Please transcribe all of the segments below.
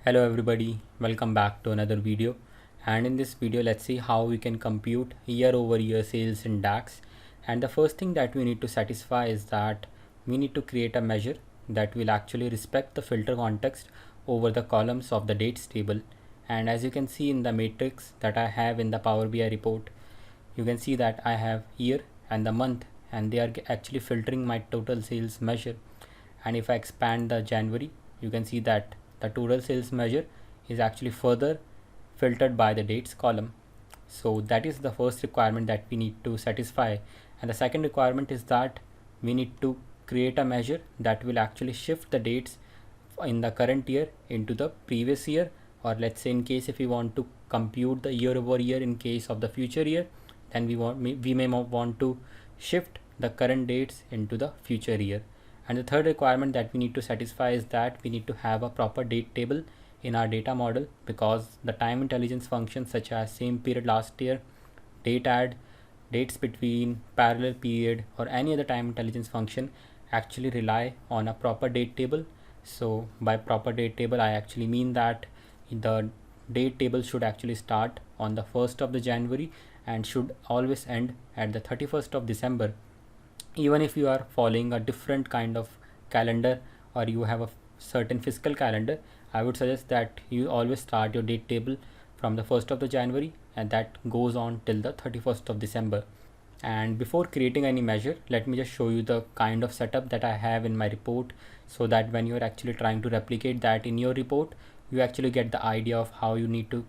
Hello everybody, welcome back to another video. And in this video let's see how we can compute year over year sales in DAX. And the first thing that we need to satisfy is that we need to create a measure that will actually respect the filter context over the columns of the dates table. And as you can see in the matrix that I have in the Power BI report, you can see that I have year and the month, and they are actually filtering my total sales measure. And if I expand the January, you can see that the total sales measure is actually further filtered by the dates column. So that is the first requirement that we need to satisfy. And the second requirement is that we need to create a measure that will actually shift the dates in the current year into the previous year, or let's say in case if we want to compute the year over year in case of the future year, then we may want to shift the current dates into the future year. And the third requirement that we need to satisfy is that we need to have a proper date table in our data model, because the time intelligence functions such as same period last year, date add, dates between, parallel period, or any other time intelligence function actually rely on a proper date table. So by proper date table, I actually mean that the date table should actually start on the 1st of the January and should always end at the 31st of December. Even if you are following a different kind of calendar or you have a certain fiscal calendar, I would suggest that you always start your date table from the 1st of the January, and that goes on till the 31st of December. And before creating any measure, let me just show you the kind of setup that I have in my report, so that when you're actually trying to replicate that in your report, you actually get the idea of how you need to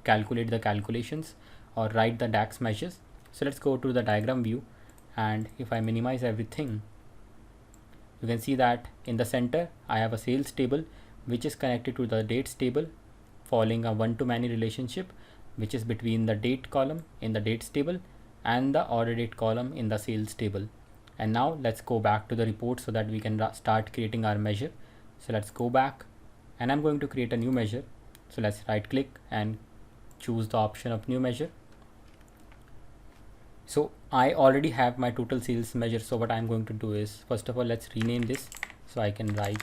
calculate the calculations or write the DAX measures. So let's go to the diagram view, and if I minimize everything, you can see that in the center I have a sales table which is connected to the dates table, following a one-to-many relationship which is between the date column in the dates table and the order date column in the sales table. And now let's go back to the report so that we can start creating our measure. So let's go back, and I'm going to create a new measure. So let's right click and choose the option of new measure. So I already have my total sales measure. So what I'm going to do is, first of all, let's rename this. So I can write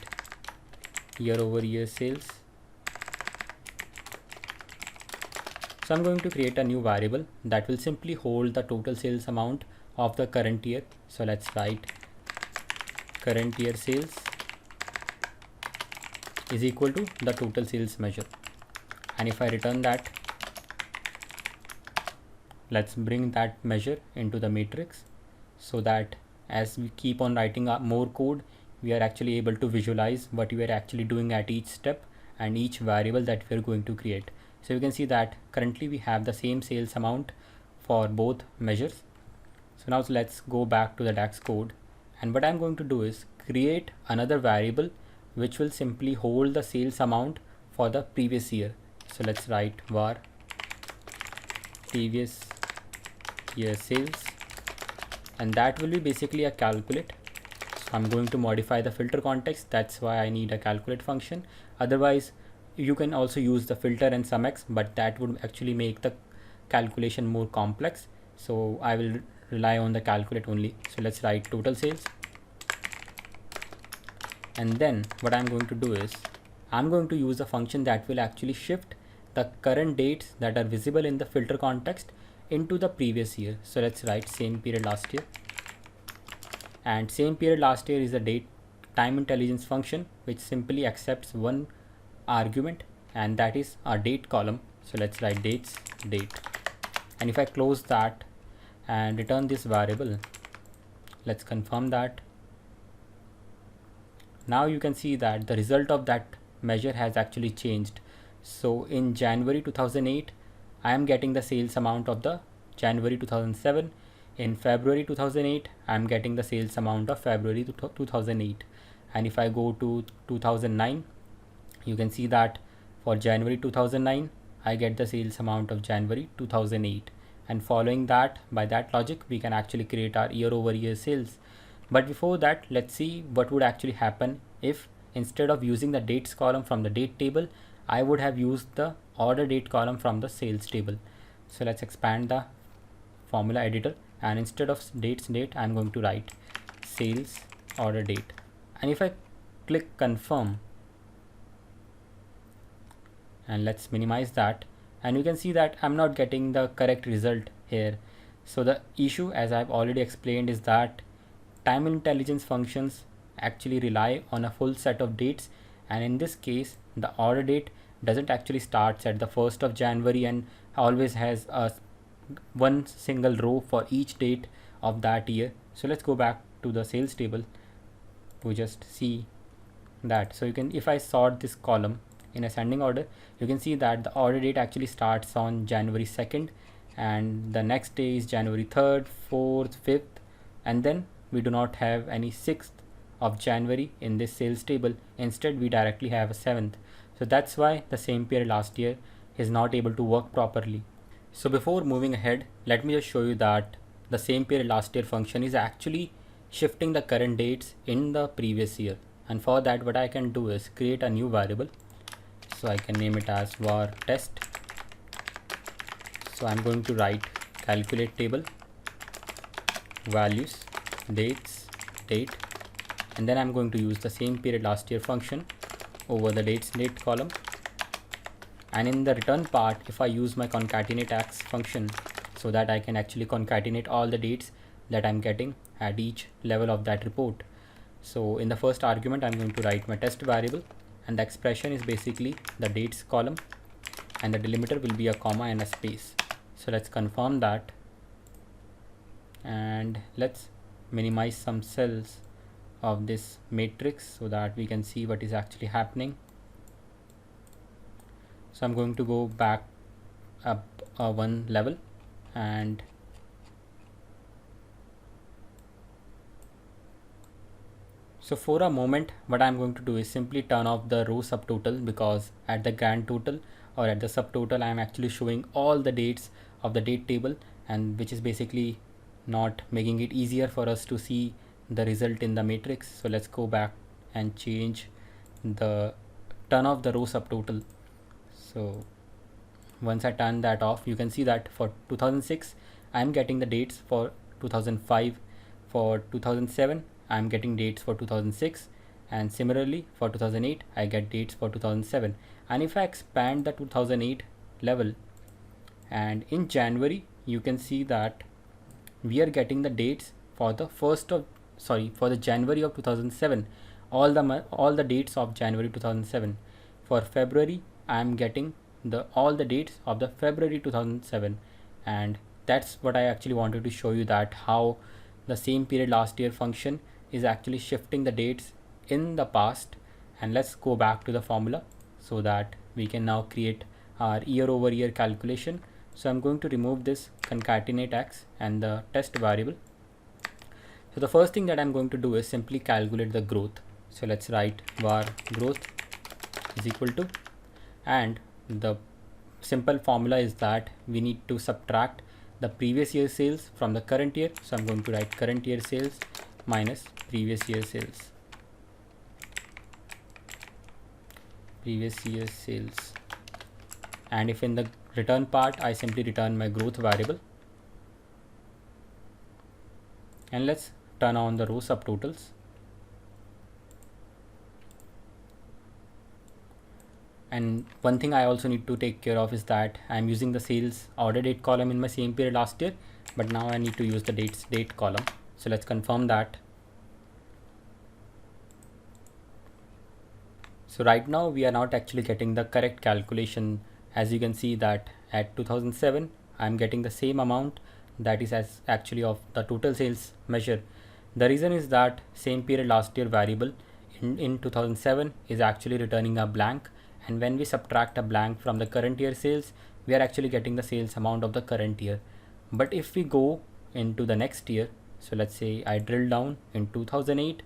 year over year sales. So I'm going to create a new variable that will simply hold the total sales amount of the current year. So let's write current year sales is equal to the total sales measure. And if I return that, let's bring that measure into the matrix, so that as we keep on writing more code, we are actually able to visualize what we are actually doing at each step and each variable that we are going to create. So you can see that currently we have the same sales amount for both measures. So now let's go back to the DAX code, and what I'm going to do is create another variable which will simply hold the sales amount for the previous year. So let's write var previous year sales, and that will be basically a calculate. So I'm going to modify the filter context, that's why I need a calculate function. Otherwise you can also use the filter and sumx, but that would actually make the calculation more complex, so I will rely on the calculate only. So let's write total sales, and then what I'm going to do is I'm going to use a function that will actually shift the current dates that are visible in the filter context into the previous year. So let's write same period last year, and same period last year is the date time intelligence function which simply accepts one argument, and that is our date column. So let's write dates date, and if I close that and return this variable, let's confirm that. Now you can see that the result of that measure has actually changed. So in January 2008 I am getting the sales amount of the January 2007. In February 2008 I am getting the sales amount of February 2008. And if I go to 2009, you can see that for January 2009 I get the sales amount of January 2008. And following that, by that logic, we can actually create our year over year sales. But before that, let's see what would actually happen if instead of using the dates column from the date table, I would have used the order date column from the sales table. So let's expand the formula editor, and instead of dates date, I'm going to write sales order date. And if I click confirm, and let's minimize that. And you can see that I'm not getting the correct result here. So the issue, as I've already explained, is that time intelligence functions actually rely on a full set of dates, and in this case the order date doesn't actually starts at the 1st of January and always has a one single row for each date of that year. So let's go back to the sales table to just see that. So you can, if I sort this column in ascending order, you can see that the order date actually starts on January 2nd, and the next day is January 3rd, 4th, 5th, and then we do not have any 6th of January in this sales table. Instead we directly have a 7th. So that's why the same period last year is not able to work properly. So before moving ahead, let me just show you that the same period last year function is actually shifting the current dates in the previous year. And for that, what I can do is create a new variable. So I can name it as var test. So I'm going to write calculate table values dates date, and then I'm going to use the same period last year function over the dates date column. And in the return part, if I use my concatenate x function, so that I can actually concatenate all the dates that I'm getting at each level of that report. So in the first argument, I'm going to write my test variable, and the expression is basically the dates column, and the delimiter will be a comma and a space. So let's confirm that, and let's minimize some cells of this matrix so that we can see what is actually happening. So I'm going to go back up one level, and so for a moment what I'm going to do is simply turn off the row subtotal, because at the grand total or at the subtotal I'm actually showing all the dates of the date table, and which is basically not making it easier for us to see the result in the matrix. So let's go back and change the turn off the row subtotal. So once I turn that off, you can see that for 2006 I'm getting the dates for 2005, for 2007 I'm getting dates for 2006, and similarly for 2008 I get dates for 2007. And if I expand the 2008 level, and in January you can see that we are getting the dates for the for the January of 2007, all the dates of January 2007. For February I am getting all the dates of the February 2007, and that's what I actually wanted to show you, that how the same period last year function is actually shifting the dates in the past. And let's go back to the formula so that we can now create our year over year calculation. So I'm going to remove this concatenate x and the test variable. So the first thing that I'm going to do is simply calculate the growth. So let's write var growth is equal to, and the simple formula is that we need to subtract the previous year sales from the current year. So I'm going to write current year sales minus previous year sales. And if in the return part I simply return my growth variable, and let's turn on the row subtotals. And one thing I also need to take care of is that I'm using the sales order date column in my same period last year, but now I need to use the dates date column. So let's confirm that. So right now we are not actually getting the correct calculation. As you can see that at 2007 I'm getting the same amount that is as actually of the total sales measure. The reason is that same period last year variable in 2007 is actually returning a blank, and when we subtract a blank from the current year sales, we are actually getting the sales amount of the current year. But if we go into the next year, so let's say I drill down in 2008,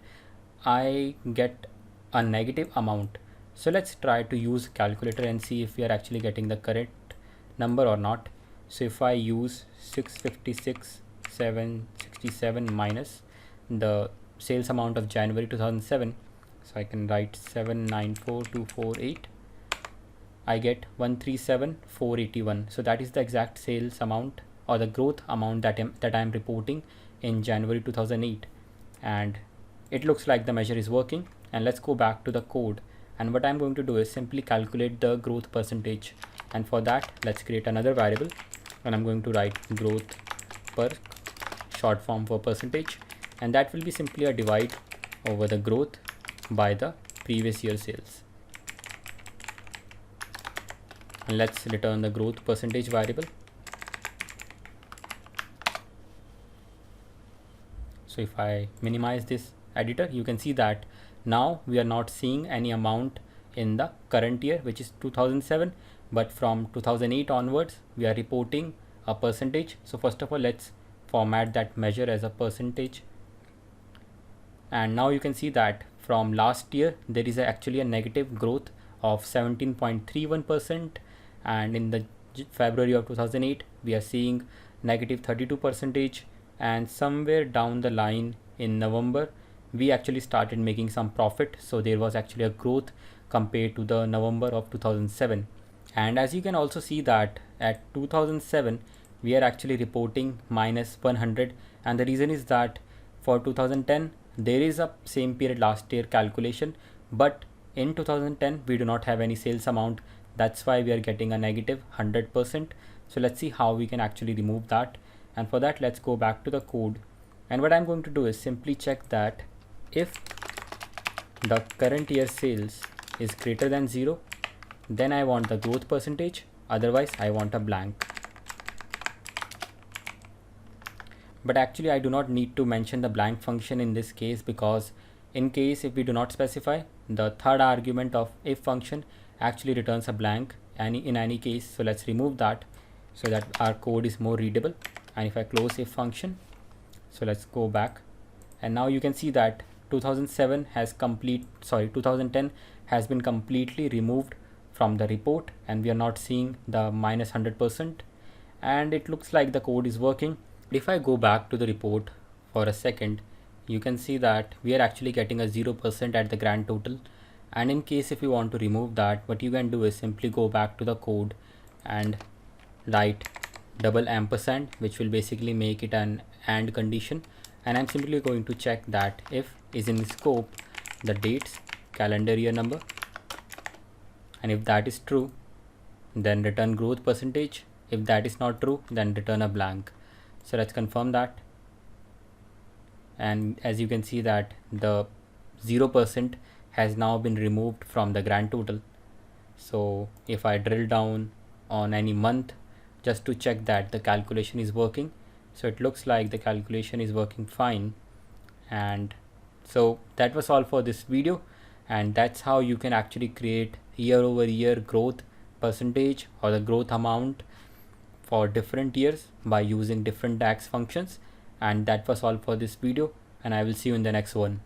I get a negative amount. So let's try to use calculator and see if we are actually getting the correct number or not. So if I use 656,767 minus the sales amount of January 2007, so I can write 794,248, I get 137,481. So that is the exact sales amount or the growth amount that I'm reporting in January 2008, and it looks like the measure is working. And let's go back to the code And what I'm going to do is simply calculate the growth percentage, and for that let's create another variable, and I'm going to write growth per, short form for percentage, and that will be simply a divide over the growth by the previous year sales. And let's return the growth percentage variable. So if I minimize this editor, you can see that now we are not seeing any amount in the current year, which is 2007, but from 2008 onwards we are reporting a percentage. So first of all, let's format that measure as a percentage, and now you can see that from last year there is actually a negative growth of 17.31%, and in the February of 2008 we are seeing negative 32%, and somewhere down the line in November we actually started making some profit, so there was actually a growth compared to the November of 2007. And as you can also see that at 2007 we are actually reporting minus 100, and the reason is that for 2010 there is a same period last year calculation, but in 2010 we do not have any sales amount, that's why we are getting a negative 100%. So let's see how we can actually remove that, and for that let's go back to the code, and what I'm going to do is simply check that if the current year sales is greater than 0, then I want the growth percentage, otherwise I want a blank. But actually I do not need to mention the blank function in this case, because in case if we do not specify, the third argument of if function actually returns a blank in any case. So let's remove that so that our code is more readable. And if I close if function, so let's go back, and now you can see that 2010 has been completely removed from the report, and we are not seeing the minus 100%, and it looks like the code is working. If I go back to the report for a second, you can see that we are actually getting a 0% at the grand total. And in case if you want to remove that, what you can do is simply go back to the code and write double ampersand, which will basically make it an AND condition. And I'm simply going to check that if is in scope the dates calendar year number, and if that is true then return growth percentage, if that is not true then return a blank. So let's confirm that, and as you can see that the 0% has now been removed from the grand total. So if I drill down on any month just to check that the calculation is working, so it looks like the calculation is working fine. And so that was all for this video, and that's how you can actually create year over year growth percentage or the growth amount for different years by using different DAX functions. And that was all for this video, and I will see you in the next one.